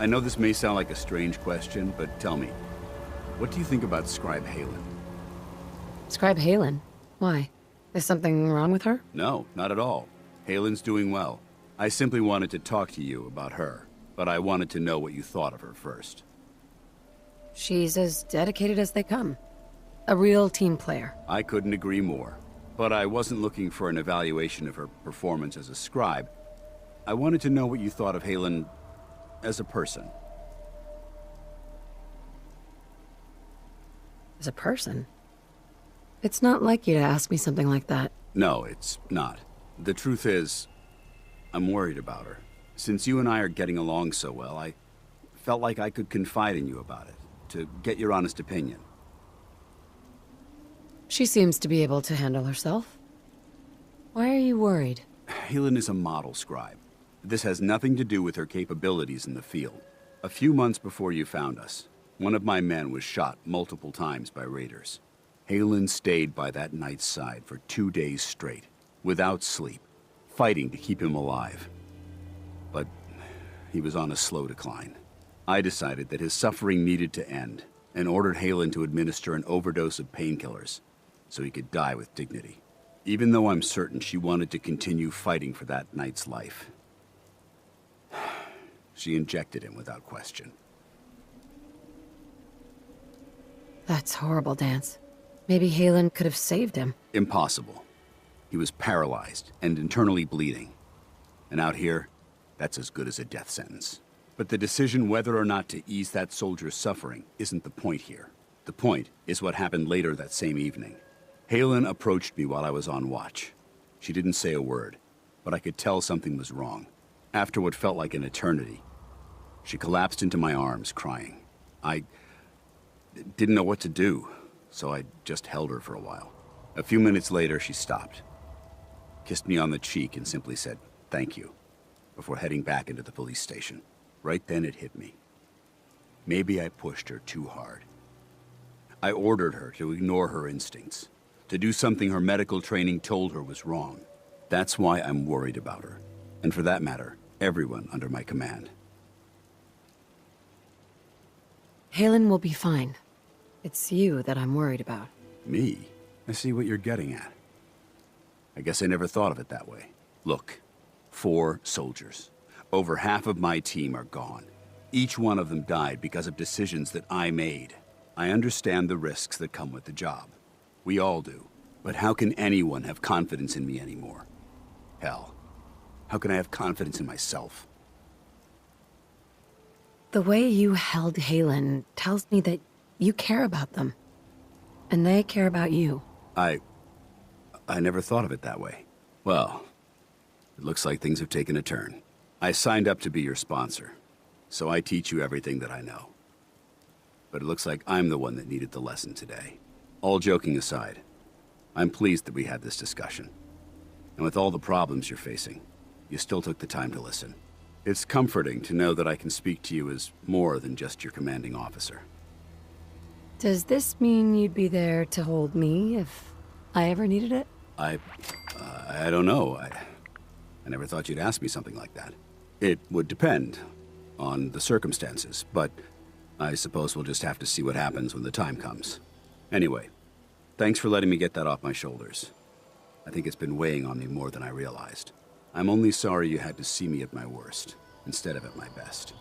I know this may sound like a strange question, but tell me, what do you think about Scribe Haylen? Scribe Haylen? Why? Is something wrong with her? No, not at all. Haylen's doing well. I simply wanted to talk to you about her, but I wanted to know what you thought of her first. She's as dedicated as they come. A real team player. I couldn't agree more. But I wasn't looking for an evaluation of her performance as a scribe. I wanted to know what you thought of Haylen as a person. As a person? It's not like you to ask me something like that. No, it's not. The truth is, I'm worried about her. Since you and I are getting along so well, I felt like I could confide in you about it, to get your honest opinion. She seems to be able to handle herself. Why are you worried? Haylen is a model scribe. This has nothing to do with her capabilities in the field. A few months before you found us, one of my men was shot multiple times by raiders. Haylen stayed by that knight's side for 2 days straight, without sleep, fighting to keep him alive. But he was on a slow decline. I decided that his suffering needed to end, and ordered Haylen to administer an overdose of painkillers, so he could die with dignity. Even though I'm certain she wanted to continue fighting for that knight's life. She injected him without question. That's horrible, Danse. Maybe Haylen could have saved him. Impossible. He was paralyzed and internally bleeding. And out here, that's as good as a death sentence. But the decision whether or not to ease that soldier's suffering isn't the point here. The point is what happened later that same evening. Haylen approached me while I was on watch. She didn't say a word, but I could tell something was wrong. After what felt like an eternity, she collapsed into my arms, crying. I didn't know what to do, so I just held her for a while. A few minutes later, she stopped, kissed me on the cheek, and simply said, "Thank you," before heading back into the police station. Right then it hit me. Maybe I pushed her too hard. I ordered her to ignore her instincts, to do something her medical training told her was wrong. That's why I'm worried about her, and for that matter, everyone under my command. Haylen will be fine. It's you that I'm worried about. Me? I see what you're getting at. I guess I never thought of it that way. Look, 4 soldiers. Over half of my team are gone. Each one of them died because of decisions that I made. I understand the risks that come with the job. We all do. But how can anyone have confidence in me anymore? Hell, how can I have confidence in myself? The way you held Haylen tells me that you care about them. And they care about you. I never thought of it that way. Well, it looks like things have taken a turn. I signed up to be your sponsor, so I teach you everything that I know. But it looks like I'm the one that needed the lesson today. All joking aside, I'm pleased that we had this discussion. And with all the problems you're facing, you still took the time to listen. It's comforting to know that I can speak to you as more than just your commanding officer. Does this mean you'd be there to hold me if I ever needed it? I don't know. I never thought you'd ask me something like that. It would depend on the circumstances, but I suppose we'll just have to see what happens when the time comes. Anyway, thanks for letting me get that off my shoulders. I think it's been weighing on me more than I realized. I'm only sorry you had to see me at my worst, instead of at my best.